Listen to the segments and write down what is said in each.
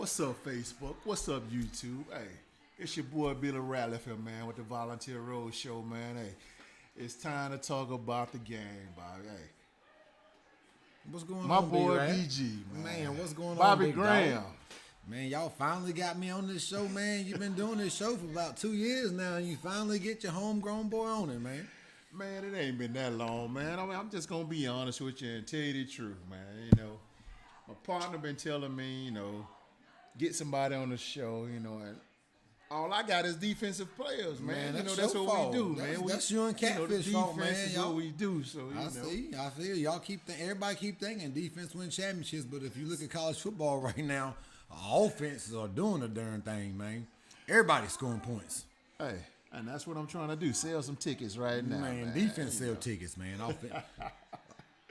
What's up, Facebook? What's up, YouTube? Hey, it's your boy Billy Ratliff here, man, with the Volunteer Roadshow, man. Hey, it's time to talk about the game, Bobby. Hey, What's going my on, boy B-Rat? BG, man. Man, what's going on, Bobby big Graham. dog? Man, y'all finally got me on this show, man. You've been doing this show for about 2 years now, and you finally get your homegrown boy on it, man. Man, it ain't been that long, man. I mean, I'm just gonna be honest with you and tell you the truth, man. My partner been telling me, get somebody on the show, and all I got is defensive players, man. Man, That's your what fault. we do, man. That's you and Catfish the fault, defense man. is what we do. So I feel y'all everybody keep thinking defense win championships, but if you look at college football right now, offenses are doing the darn thing, man. Everybody's scoring points. Hey, and that's what I'm trying to do. Sell some tickets right now, man. Defense sell tickets, man.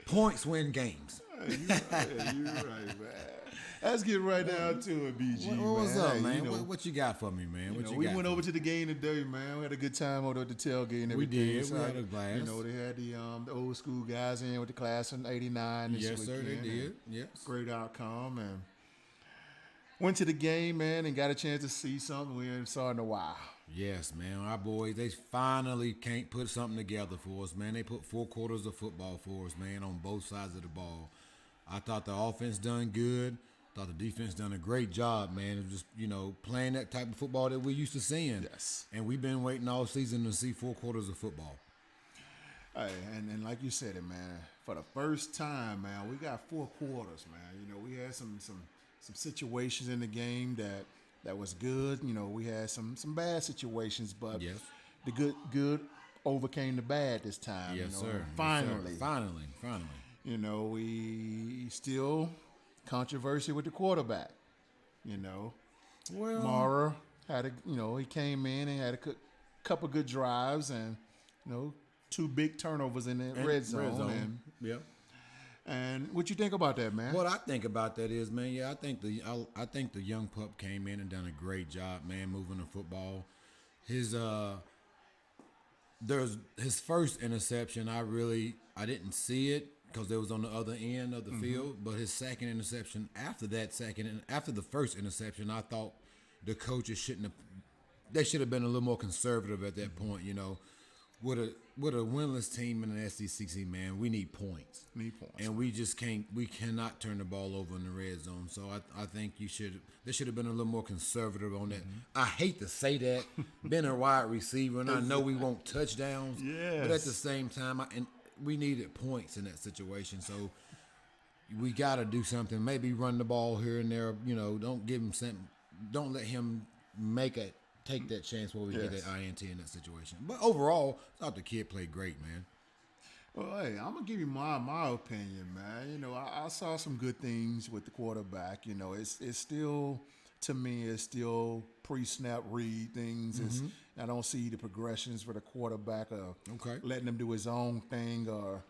Points win games. You're right, man. Let's get right down to it, BG. What's up, Hey, man? What you got for me, man? We went over to the game today, man. We had a good time over at the tailgate and everything. We did. We had a blast. They had the old school guys in with the class in '89. Yes, sir, they did. Yes. Great outcome. And went to the game, man, and got a chance to see something we haven't saw in a while. Yes, man. Our boys, they finally can't put something together for us, man. They put 4 quarters of football for us, man, on both sides of the ball. I thought the offense done good. Thought the defense done a great job, man, of just, playing that type of football that we're used to seeing. Yes. And we've been waiting all season to see 4 quarters of football. Hey, and like you said it, man, for the first time, man, we got 4 quarters, man. We had some situations in the game that was good. We had some bad situations, but yes, the good overcame the bad this time. Yes, sir. Finally. Yes, sir. Finally. We still controversy with the quarterback. Well, Maurer had he came in and had a couple good drives and 2 big turnovers in the red zone. And what you think about that, man? What I think about that is, man, I think the young pup came in and done a great job, man, moving the football. His first interception, I didn't see it because it was on the other end of the field. But his second interception, after the first interception, I thought the coaches should have been a little more conservative at that point. With a winless team in the SEC, man, we need points. And we cannot turn the ball over in the red zone. So I think they should have been a little more conservative on that. I hate to say that, being a wide receiver, and I know we want touchdowns. Yes. But at the same time, we needed points in that situation. So we got to do something. Maybe run the ball here and there. Don't give him something. Don't let him take that chance where we get that INT in that situation. But overall, I thought the kid played great, man. Well, hey, I'm gonna give you my opinion, man. I saw some good things with the quarterback. It's still, to me, it's still pre-snap read things. I don't see the progressions for the quarterback of letting him do his own thing or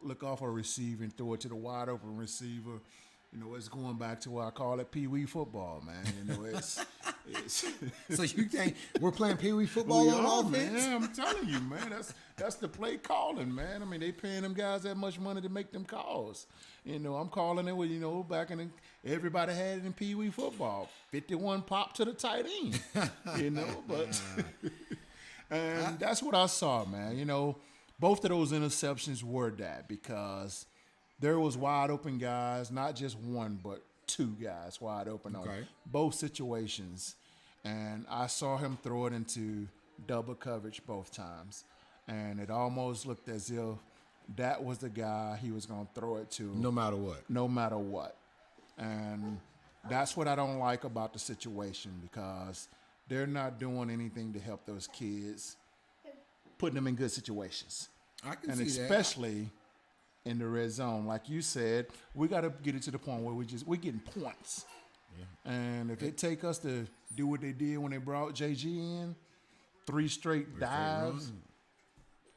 look off a receiver and throw it to the wide open receiver. It's going back to what I call it Pee Wee football, man. It's So you think we're playing Pee Wee football on offense? Man, I'm telling you, man. That's the play calling, man. I mean, they paying them guys that much money to make them calls. I'm calling it with, back in everybody had it in Pee Wee football. 51 pop to the tight end. But and that's what I saw, man. Both of those interceptions were that because there was wide open guys, not just one, but 2 guys wide open on both situations. And I saw him throw it into double coverage both times. And it almost looked as if that was the guy he was going to throw it to. No matter what. And that's what I don't like about the situation because they're not doing anything to help those kids, putting them in good situations. I can see that. And especially in the red zone. Like you said, we got to get it to the point where we're getting points. Yeah. And if it take us to do what they did when they brought JG in, 3 straight dives,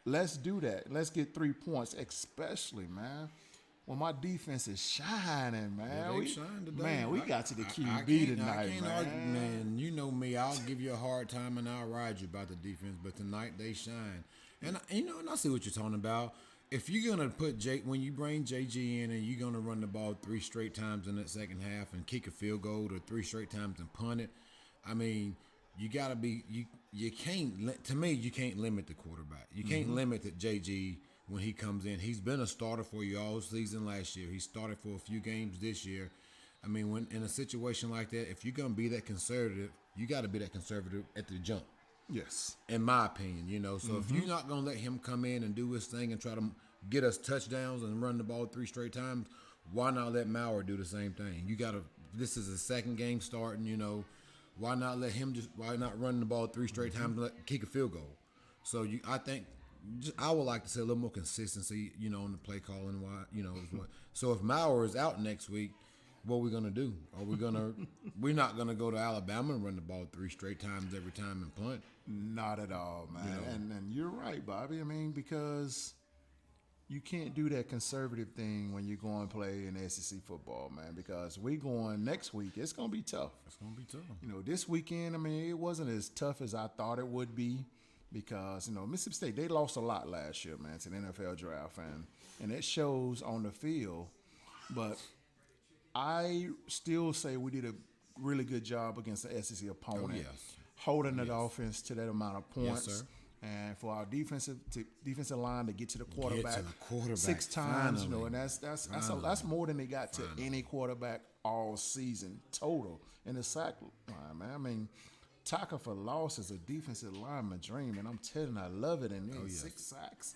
let's do that. Let's get 3 points, especially, man. When my defense is shining, man. We got to the QB tonight, man. Man, you know me. I'll give you a hard time and I'll ride you about the defense, but tonight they shine. And I see what you're talking about. if you're gonna put when you bring JG in and you're gonna run the ball 3 straight times in that second half and kick a field goal or 3 straight times and punt it, I mean, you gotta be you can't. To me, you can't limit the quarterback. You can't limit the JG when he comes in. He's been a starter for you all season last year. He started for a few games this year. I mean, when in a situation like that, if you're gonna be that conservative, you got to be that conservative at the jump. Yes. In my opinion, So if you're not gonna let him come in and do his thing and try to get us touchdowns and run the ball 3 straight times, why not let Maurer do the same thing? This is the second game starting, Why not let him why not run the ball 3 straight times and kick a field goal? So I think I would like to see a little more consistency, on the play calling. So if Maurer is out next week, what are we gonna do? We're not gonna go to Alabama and run the ball 3 straight times every time and punt? Not at all, man. And you're right, Bobby. I mean, because you can't do that conservative thing when you're going to play in SEC football, man, because we going next week. It's going to be tough. It's going to be tough. This weekend, I mean, it wasn't as tough as I thought it would be because, Mississippi State, they lost a lot last year, man, to the NFL draft, and it shows on the field. But I still say we did a really good job against the SEC opponent, holding the offense to that amount of points. Yes, sir. And for our defensive line to get to the quarterback, 6 times, finally. and that's more than they got to any quarterback all season total in the sack line, man. I mean, tackle for loss is a defensive lineman dream, and I'm telling you, I love it. And then 6 sacks.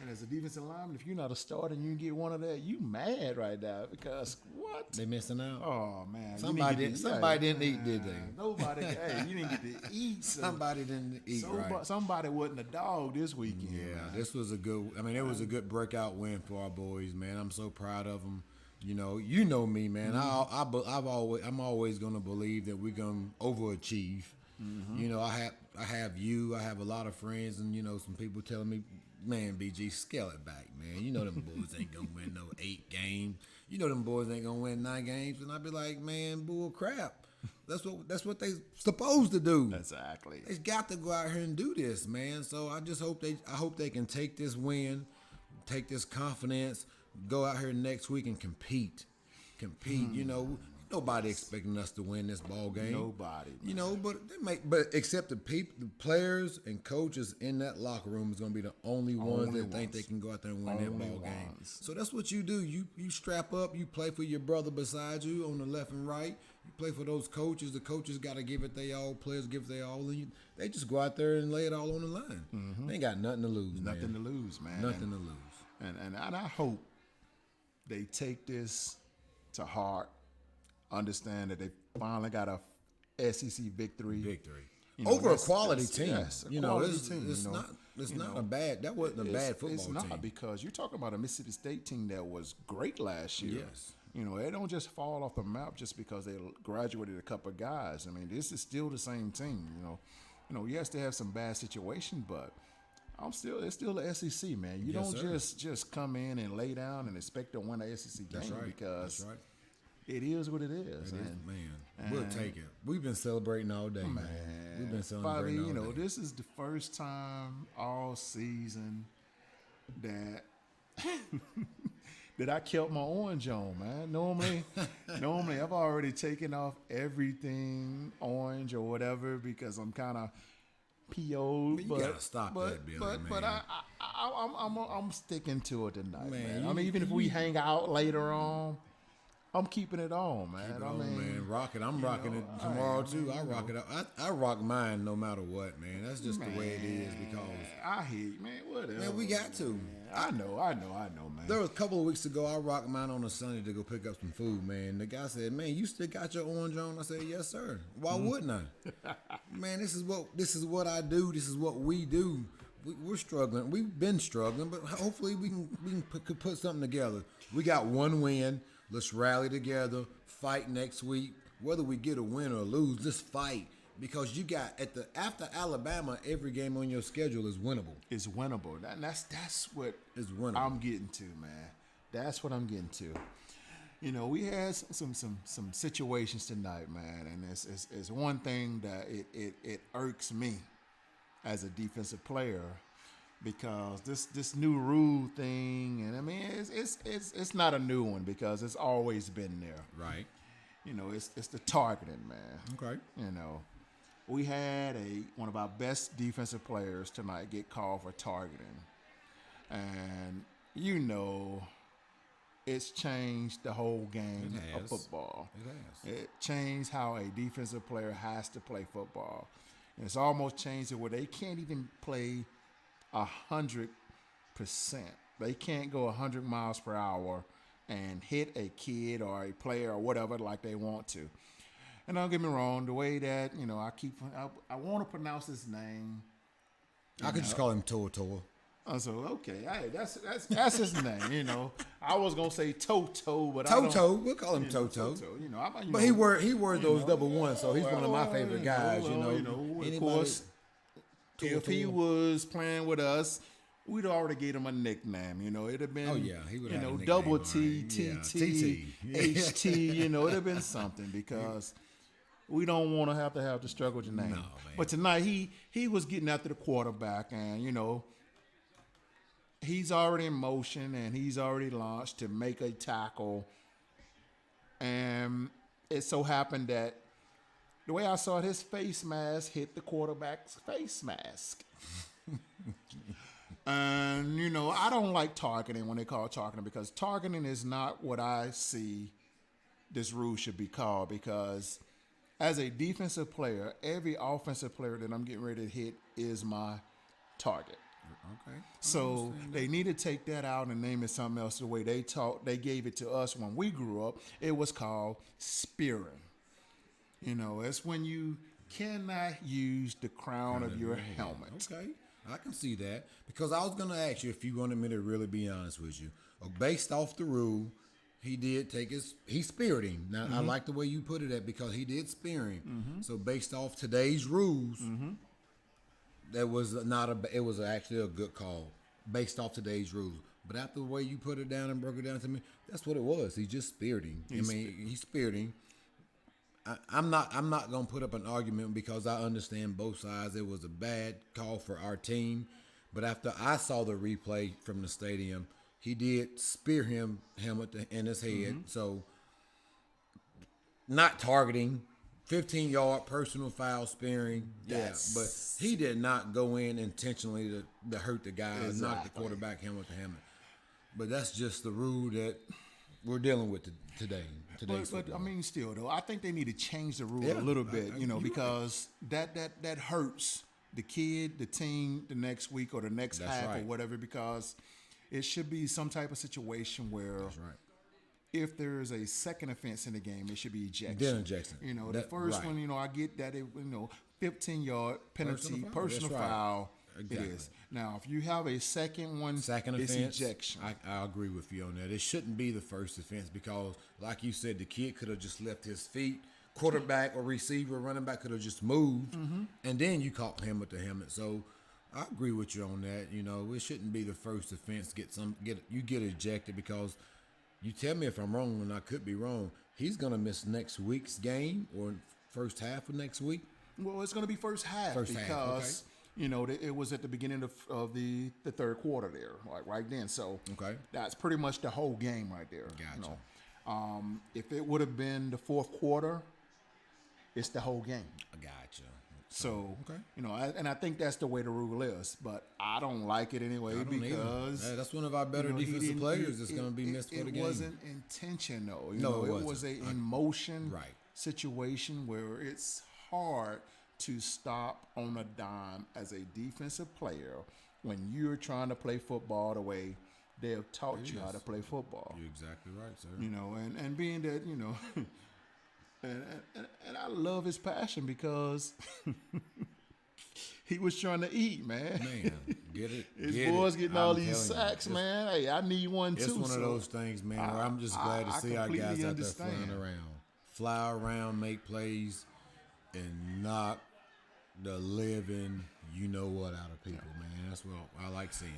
And as a defensive lineman, if you're not a starter and you get one of that, you mad right now because what? They missing out. Oh man, somebody didn't eat, did they? Nobody. Hey, you didn't get to eat. So somebody didn't eat right. Somebody wasn't a dog this weekend. Yeah, man. This was a good. I mean, it was a good breakout win for our boys, man. I'm so proud of them. You know me, man. I'm always gonna believe that we're gonna overachieve. I have a lot of friends, and some people telling me, man, BG, scale it back, man. Them boys ain't gonna win no 8 games. Them boys ain't gonna win 9 games. And I'd be like, man, bull crap. That's what they supposed to do. Exactly. They got to go out here and do this, man. So I just hope they can take this win, take this confidence, go out here next week and compete. Nobody expecting us to win this ball game. Nobody. But except the players and coaches in that locker room is going to be the only ones that think they can go out there and win that ball game. So that's what you do. You strap up. You play for your brother beside you on the left and right. You play for those coaches. The coaches got to give it they all. Players give it they all. And they just go out there and lay it all on the line. Mm-hmm. They ain't got nothing to lose. Nothing to lose, man. Nothing to lose. And I hope they take this to heart. Understand that they finally got a SEC victory. Over a quality team. Yes, a quality team. It's not a bad. That wasn't a bad football team. It's not because you're talking about a Mississippi State team that was great last year. Yes. They don't just fall off the map just because they graduated a couple of guys. I mean, this is still the same team. Yes, they have some bad situation, but it's still the SEC, man. You don't just come in and lay down and expect to win the SEC game because. That's right. It is what it is. Man. We'll take it. We've been celebrating all day, man. We've been celebrating all day. This is the first time all season that that I kept my orange on, man. Normally I've already taken off everything orange or whatever because I'm kind of PO'd. But you gotta stop that, Billy, man. But I'm sticking to it tonight, man. Even if we hang out later on. I'm keeping it on, man. Keep it on, man. Rock it. I'm rocking it tomorrow too. I rock it up. I rock mine no matter what, man. That's just the way it is because I hear you, man. Whatever. Man, we got to. I know, man. There was a couple of weeks ago, I rocked mine on a Sunday to go pick up some food, man. The guy said, "Man, you still got your orange on?" I said, "Yes, sir." Why wouldn't I? Man, this is what I do. This is what we do. We're struggling. We've been struggling, but hopefully we can put something together. We got one win. Let's rally together, fight next week. Whether we get a win or lose, just fight. Because you got after Alabama, every game on your schedule is winnable. It's winnable. That's what is winnable. I'm getting to, man. That's what I'm getting to. We had some situations tonight, man, and it's one thing that it irks me as a defensive player. because this new rule thing, and I mean it's not a new one because it's always been there. Right. You know, it's the targeting, man. Okay. You know, we had one of our best defensive players tonight get called for targeting, and you know, it's changed the whole game of football. It has. It changed how a defensive player has to play football. And it's almost changed it where they can't even play 100%. They can't go 100 miles per hour and hit a kid or a player or whatever like they want to. And don't get me wrong, the way that, you know, I want to pronounce his name. I could just call him Toa Toa. So okay, hey, that's his name. You know, I was gonna say Toto, but Toto, we'll call him Toto. You know, But he wore those double ones, so he's one of my favorite guys. Of course, if he was playing with us, we'd already gave him a nickname. You know, it'd have been he would have a nickname, double right. T, TT, HT. You know, it'd have been something because we don't want to have the struggle with your name. No, man. But tonight he was getting after the quarterback, and you know, he's already in motion and he's already launched to make a tackle. And it so happened that the way I saw it, his face mask hit the quarterback's face mask. And, you know, I don't like targeting when they call it targeting because targeting is not what I see this rule should be called, because as a defensive player, every offensive player that I'm getting ready to hit is my target. Okay. So they need to take that out and name it something else. The way they gave it to us when we grew up, it was called spearing. You know, it's when you cannot use the crown of your helmet. Okay, I can see that, because I was going to ask you if you wanted me to really be honest with you. Based off the rule, he did he speared him. Now, I like the way you put it because he did spear him. So based off today's rules, that was it was actually a good call based off today's rules. But after the way you put it down and broke it down to me, that's what it was. He just speared him. He speared him. I'm not gonna put up an argument because I understand both sides. It was a bad call for our team, but after I saw the replay from the stadium, he did spear him in his head. So not targeting. 15-yard personal foul spearing, Yes. but he did not go in intentionally to hurt the guy and knock the quarterback helmet to helmet. But that's just the rule that we're dealing with today. But I mean, still though, I think they need to change the rule a little bit, because that hurts the kid, the team, the next week or the next half or whatever, because it should be some type of situation where. That's right. If there is a second offense in the game, it should be ejection. Then ejection. You know, the first one, I get that, 15-yard penalty, personal foul, Exactly. it is. Now, if you have a second offense, it's ejection. I agree with you on that. It shouldn't be the first offense because, like you said, the kid could have just left his feet. Quarterback or receiver, running back could have just moved, and then you caught helmet to helmet. So I agree with you on that. It shouldn't be the first offense. You get ejected because. You tell me if I'm wrong, and I could be wrong. He's going to miss next week's game or first half of next week? Well, it's going to be first half because, it was at the beginning of the third quarter there, like right then. So that's pretty much the whole game right there. Gotcha. If it would have been the fourth quarter, it's the whole game. Gotcha. So, and I think that's the way the rule is, but I don't like it anyway because that's one of our better defensive players that's going to be missed for the game. It wasn't intentional. It was an in-motion situation where it's hard to stop on a dime as a defensive player when you're trying to play football the way they have taught you how to play football. You're exactly right, sir. And being that, And I love his passion because he was trying to eat, man. Get it. His boys getting all these sacks, man. Hey, I need one too. It's one of those things, man, where I'm just glad to see our guys out there fly around, make plays, and knock the living you-know-what out of people, man. That's what I like seeing.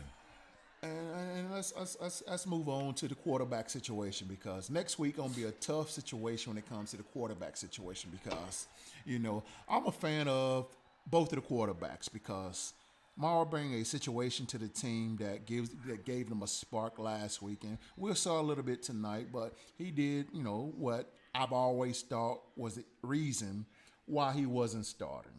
And let's move on to the quarterback situation because next week gonna be a tough situation when it comes to the quarterback situation because I'm a fan of both of the quarterbacks because Maurer bring a situation to the team that gave them a spark last weekend. We'll saw a little bit tonight, but he did, what I've always thought was the reason why he wasn't starting.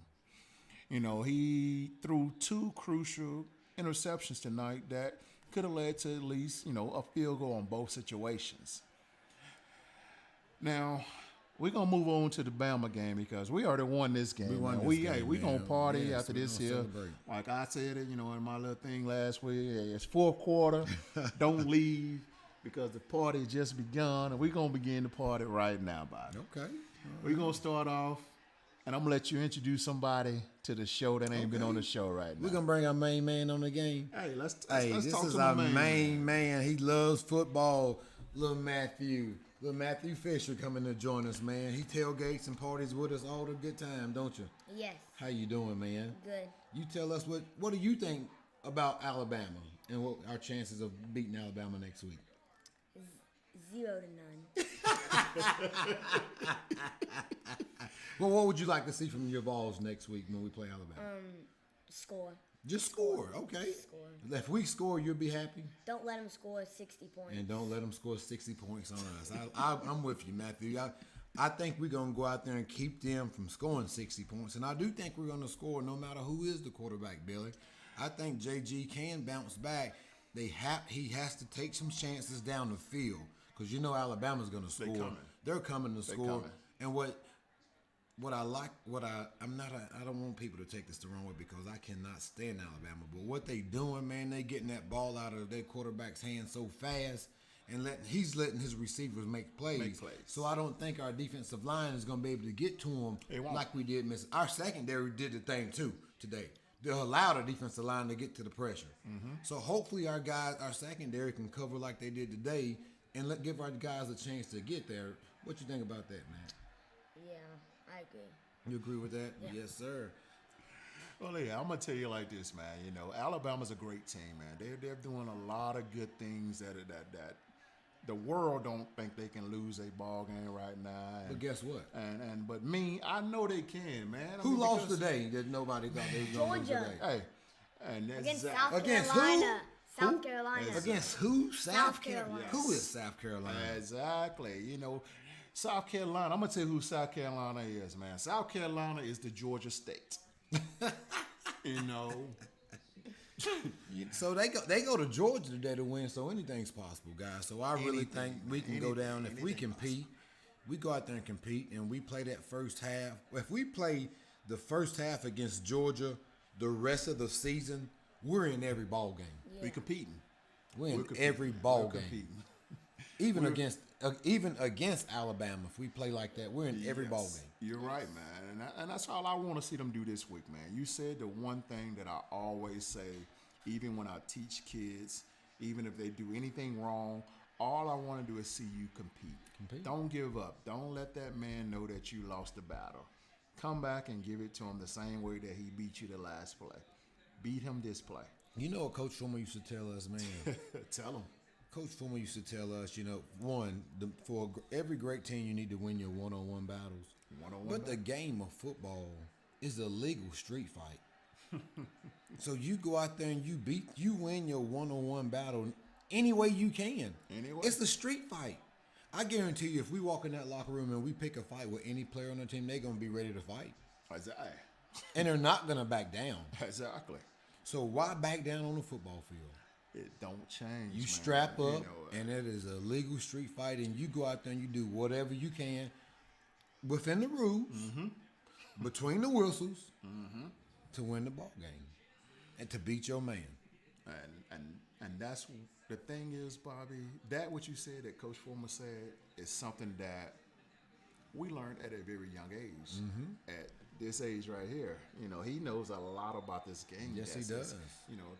He threw 2 crucial interceptions tonight that could have led to at least, a field goal on both situations. Now, we're going to move on to the Bama game because we already won this game. We won this We're game, going to party Yes, after we this gonna here. celebrate. Like I said it, in my little thing last week. Hey, it's fourth quarter. Don't leave because the party just begun. And we're going to begin the party right now, Bobby. Okay. We're going to start off, and I'm going to let you introduce somebody to the show that ain't been on the show right now. We're going to bring our main man on the game. Hey, let's This talk is to our my main man. He loves football. Little Matthew Fisher coming to join us, man. He tailgates and parties with us all the good time, don't you? Yes. How you doing, man? Good. You tell us what do you think about Alabama and what our chances of beating Alabama next week? 0 to none. Well, what would you like to see from your Vols next week when we play Alabama? Score. Just score, okay? Score. If we score, you'll be happy? Don't let them score 60 points. And don't let them score 60 points on us. I'm with you, Matthew. I think we're going to go out there and keep them from scoring 60 points. And I do think we're going to score no matter who is the quarterback, Billy. I think JG can bounce back. He has to take some chances down the field because Alabama's going to score. They're coming to score. coming. And I don't want people to take this the wrong way because I cannot stand Alabama. But what they doing, man, they getting that ball out of their quarterback's hands so fast and he's letting his receivers make plays. So I don't think our defensive line is going to be able to get to him like we did miss. Our secondary did the thing too today. They'll allow the defensive line to get to the pressure. Mm-hmm. So hopefully our secondary can cover like they did today and give our guys a chance to get there. What you think about that, man? Yeah, I agree. You agree with that? Yeah. Yes, sir. Well, yeah, I'm gonna tell you like this, man. Alabama's a great team, man. They're doing a lot of good things that the world don't think they can lose a ball game right now. But guess what? But me, I know they can, man. Who lost today that nobody thought they was going to lose Georgia. today? Hey, and that's Against Zach. South Against Carolina. who? South Carolina. Against who? South Carolina. Who is South Carolina? Exactly. South Carolina. I'm gonna tell you who South Carolina is, man. South Carolina is the Georgia State. So they go to Georgia today to win. So anything's possible, guys. So I really think we can go down if we compete. We go out there and compete, and we play that first half. If we play the first half against Georgia, the rest of the season, we're in every ball game. Yeah. We competing. We're in competing. every ball We're game. competing. Even against Alabama, if we play like that, we're in every ball game. You're right, man. And that's all I want to see them do this week, man. You said the one thing that I always say, even when I teach kids, even if they do anything wrong, all I want to do is see you compete. Don't give up. Don't let that man know that you lost the battle. Come back and give it to him the same way that he beat you the last play. Beat him this play. You know what Coach Fulmer used to tell us, man? Tell him. Coach Fulmer used to tell us, for every great team, you need to win your one-on-one battles. But the game of football is a legal street fight. So you go out there and you win your one-on-one battle any way you can. Anyway. It's the street fight. I guarantee you, if we walk in that locker room and we pick a fight with any player on the team, they're going to be ready to fight. Exactly. And they're not going to back down. Exactly. So why back down on the football field? It don't change. You man. strap up, and it is a legal street fight, and you go out there and you do whatever you can within the rules, between the whistles, to win the ball game and to beat your man. And that's the thing is, Bobby, that what you said that Coach Fulmer said is something that we learned at a very young age. At this age right here, he knows a lot about this game. Yes, he does.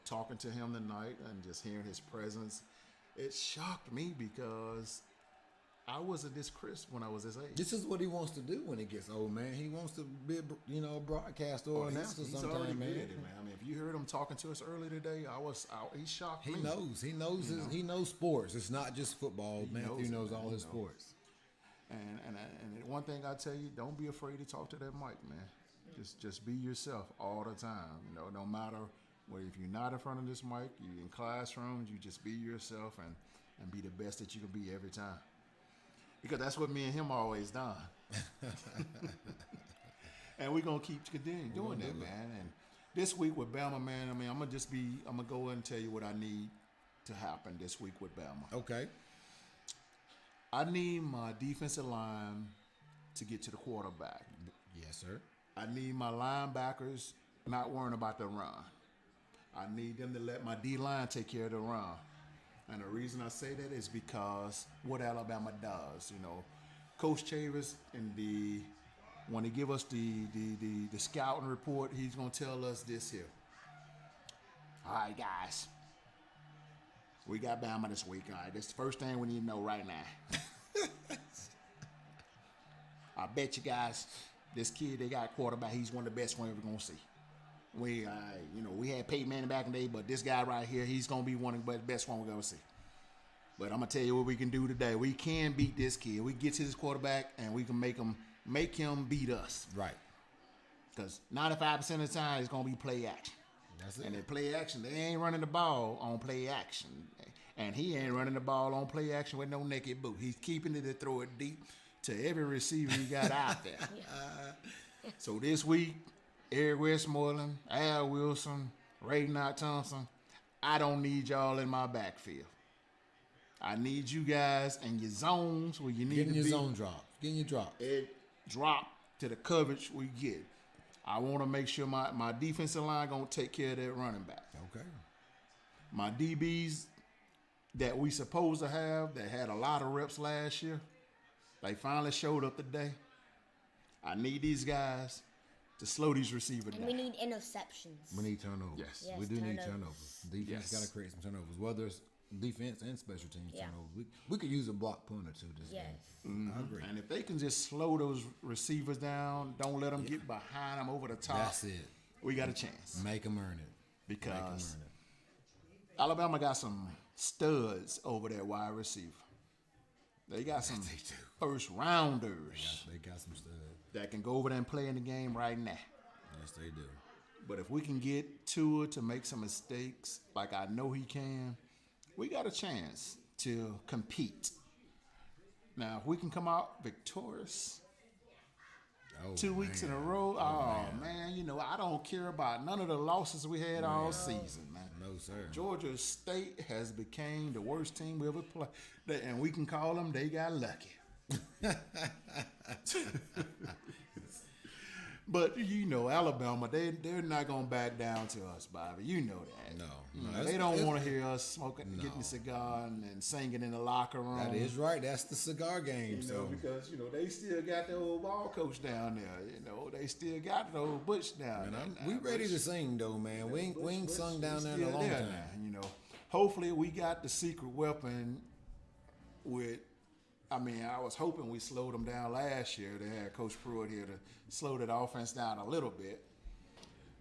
Talking to him tonight and just hearing his presence, it shocked me because I wasn't this crisp when I was his age. This is what he wants to do when he gets old, man. He wants to be, a broadcaster or announcer he's sometime, already man. good at it, man. I mean, if you heard him talking to us earlier today, he shocked me. He knows sports. It's not just football. Matthew knows all his sports. And one thing I tell you, don't be afraid to talk to that mic, man. Just be yourself all the time. No matter Well, if you're not in front of this mic, you're in classrooms, you just be yourself and be the best that you can be every time. Because that's what me and him always done. And we're going to keep continuing doing that, man. And this week with Bama, man, I mean, I'm going to go and tell you what I need to happen this week with Bama. Okay. I need my defensive line to get to the quarterback. Yes, sir. I need my linebackers not worrying about the run. I need them to let my D-line take care of the run. And the reason I say that is because what Alabama does, you know, Coach Chavis when he give us the scouting report, he's going to tell us this here. All right, guys. We got Bama this week, all right? That's the first thing we need to know right now. I bet you guys, this kid they got quarterback, he's one of the best one we're going to see. We had Peyton Manning back in the day, but this guy right here, he's going to be one of the best one we're going to see. But I'm going to tell you what we can do today. We can beat this kid. We get to this quarterback, and we can make him beat us. Right. Because 95% of the time, it's going to be play action. That's it. And in play action, they ain't running the ball on play action. And he ain't running the ball on play action with no naked boot. He's keeping it to throw it deep to every receiver he got out there. So this week, Eric Westmoreland, Al Wilson, Ray Knott Thompson, I don't need y'all in my backfield. I need you guys in your zones where you need Getting to your be. zone drop. Getting your drop. It drop to the coverage we get. I want to make sure my defensive line going to take care of that running back. Okay. My DBs that we supposed to have that had a lot of reps last year, they finally showed up today. I need these guys to slow these receivers And down. we need interceptions. We need turnovers. Yes. Yes, We do need turnovers. turnovers. Defense Yes. got to create some turnovers, whether it's defense and special teams Yeah. turnovers. We could use a block punt or two this Yes. game. I agree. And if they can just slow those receivers down, don't let them get behind them over the top. That's it. We got a chance. Make them earn it. Because Make 'em earn it. Alabama got some studs over there wide receiver. They got some They do. first rounders They got some stuff. that can go over there and play in the game right now. Yes, they do. But if we can get Tua to make some mistakes, like I know he can, we got a chance to compete. Now, if we can come out victorious Oh, 2 weeks in a row, man, you know, I don't care about none of the losses we had all season, man. No, sir. Georgia State has became the worst team we ever played, and we can call them they got lucky. But you know, Alabama, they're not gonna back down to us, Bobby. You know that. No, You no, know, it's- they don't it's- want to hear us smoking, getting a cigar and singing in the locker room. That is right. That's the cigar game. You know, So because you know they still got the old ball coach down there. You know, they still got the old Butch down there. we ready to sing though, man. We ain't sung down there in a Still long there time. now, you know, hopefully we got the secret weapon with. I mean, I was hoping we slowed them down last year. They had Coach Pruitt here to slow that offense down a little bit.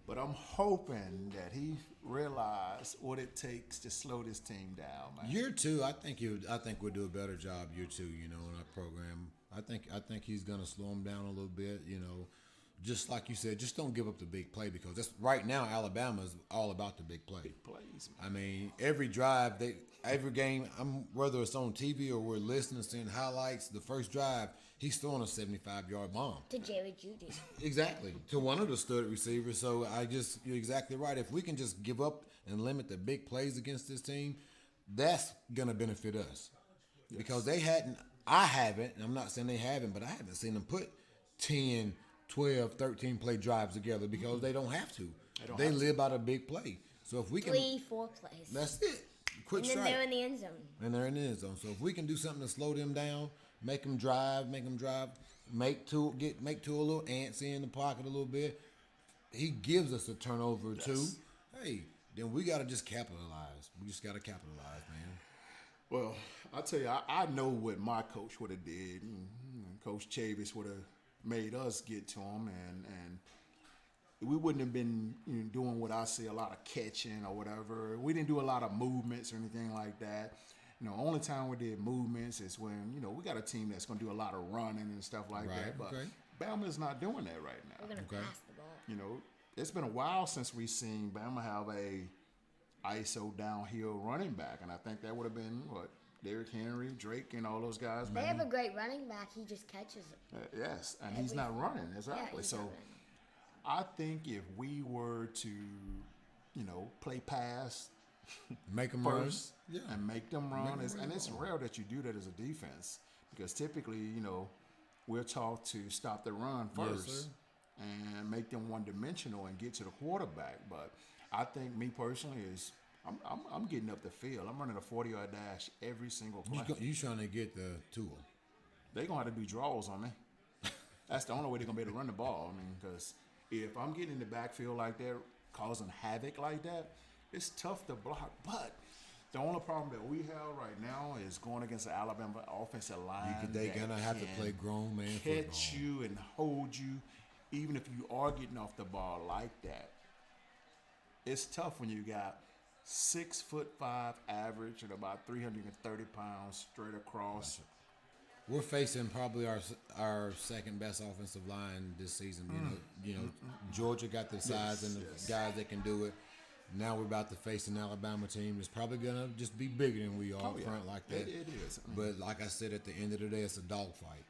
But I'm hoping that he realized what it takes to slow this team down, man. Year two, I think we'll do a better job year two. You know, in our program, I think he's gonna slow him down a little bit. You know, just like you said, just don't give up the big play because that's right now Alabama's all about the big play. Plays, man. I mean, every drive, every game, whether it's on TV or we're listening, seeing highlights, the first drive, he's throwing a 75-yard bomb. To Jerry Judy. Exactly. To one of the stud receivers. So you're exactly right. If we can just give up and limit the big plays against this team, that's going to benefit us. Yes. Because I haven't, I'm not saying they haven't, but I haven't seen them put 10, 12, 13 play drives together because they don't have to. They live out a big play. So if we can. 3-4 plays. That's it. Quick and then strike. they're in the end zone. And they're in the end zone. So if we can do something to slow them down, make them drive, make Tua a little antsy in the pocket a little bit. He gives us a turnover or two. Hey, then we got to just capitalize. We just got to capitalize, man. Well, I'll tell you, I know what my coach would have did. And Coach Chavis would have made us get to him, and we wouldn't have been doing what I see, a lot of catching or whatever. We didn't do a lot of movements or anything like that. You know, only time we did movements is when, you know, we got a team that's going to do a lot of running and stuff like that. But Bama's not doing that right now. We're going to pass the ball. You know, it's been a while since we've seen Bama have a ISO downhill running back, and I think that would have been what Derrick Henry, Drake, and all those guys. They have a great running back. He just catches it. Yes, and he's not running exactly. he's So not running. I think if we were to, play pass Make them run. first and make them run, and it's rare that you do that as a defense because typically, we're taught to stop the run first sir. and make them one-dimensional and get to the quarterback. But I think me personally is I'm getting up the field. I'm running a 40-yard dash every single play. You trying to get the tool. They're going to have to do draws on me. That's the only way they're going to be able to run the ball. I mean, because if I'm getting in the backfield like that, causing havoc like that, it's tough to block. But the only problem that we have right now is going against the Alabama offensive line. They're that going to have to can play grown man football. catch you and hold you, even if you are getting off the ball like that. It's tough when you got 6'5" average and about 330 pounds straight across. We're facing probably our second best offensive line this season. Georgia got the size and the guys that can do it. Now we're about to face an Alabama team that's probably gonna just be bigger than we are up front like that. It is. But like I said, at the end of the day, it's a dogfight.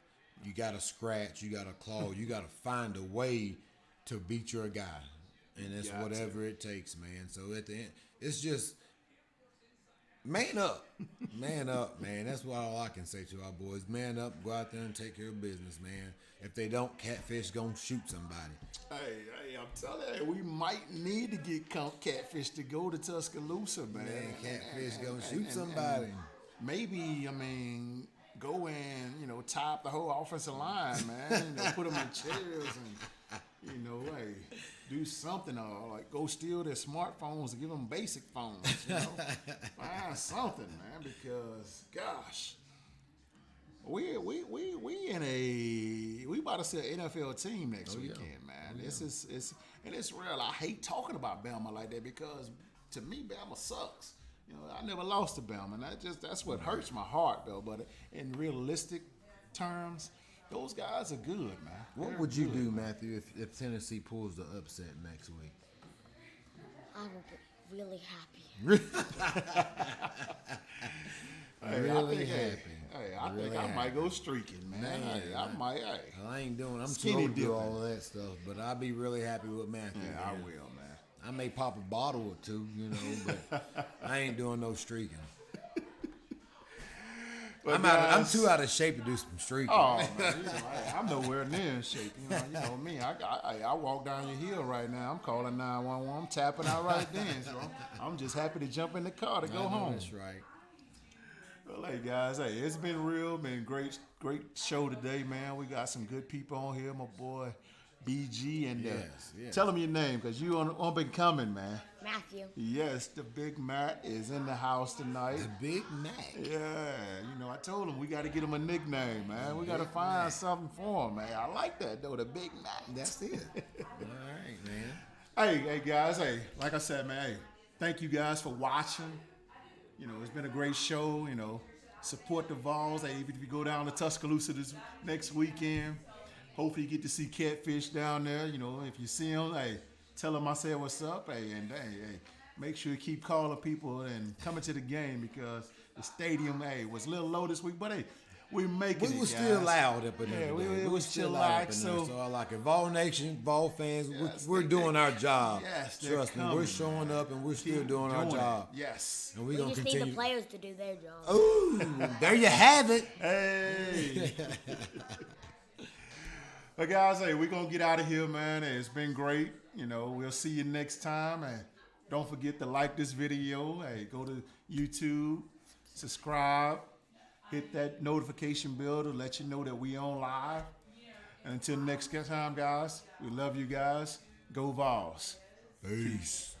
You got to scratch, you got to claw, you got to find a way to beat your guy, and it's whatever it takes, man. So at the end, it's just man up, man, That's what all I can say to our boys. Man up, go out there and take care of business, man. If they don't, Catfish gonna shoot somebody. Hey, I'm telling you, we might need to get Catfish to go to Tuscaloosa, man. Catfish gonna shoot somebody. And maybe, go and, tie up the whole offensive line, man. Put them in chairs and, hey, do something. Or, like, go steal their smartphones and give them basic phones, Find something, man, because, gosh. We about to see an NFL team next weekend, man. It's real. I hate talking about Bama like that because to me Bama sucks. I never lost to Bama, and that's what hurts my heart though. But in realistic terms, those guys are good, man. What would you do, Matthew, if Tennessee pulls the upset next week? I will be really happy. I might go streaking, man. I ain't doing. I'm too Skinny old to do dipping. all of that stuff, but I'll be really happy with Matthew. Yeah, I man. will, man. I may pop a bottle or two, but I ain't doing no streaking. I'm too out of shape to do some streaking. Oh man, I'm nowhere near in shape. You know me. I walk down your hill right now. I'm calling 911. I'm tapping out right then. So I'm just happy to jump in the car to go home. That's right. Well, hey guys, it's been real, been great show today, man. We got some good people on here, my boy BG, and Yes. tell them your name because you on up and coming, man. Matthew. Yes, the Big Matt is in the house tonight. The Big Mac. Yeah, I told him we got to get him a nickname, man. We got to find something for him, man. I like that though, the Big Mac. That's it. All right, man. Hey guys, like I said, man, thank you guys for watching. It's been a great show. Support the Vols. Hey, if you go down to Tuscaloosa this next weekend, hopefully you get to see Catfish down there. If you see him, hey, tell them I said what's up. Hey, make sure you keep calling people and coming to the game because the stadium, was a little low this week, but hey, we're making it. We were guys. still loud up in there. We were still loud loud. up in there. So I like it. Vol Nation, Vol fans, Yes, we're doing our job. Yes, they're Trust me, coming, we're showing up and we're still Keep doing our job. it. Yes. And We we're gonna just need continue. the players to do their job. Ooh, there you have it. Hey. But guys, we're going to get out of here, man. It's been great. We'll see you next time. And don't forget to like this video. Go to YouTube, subscribe, hit that notification bell to let you know that we on live. And until next time, guys, we love you guys. Go Vols. Peace.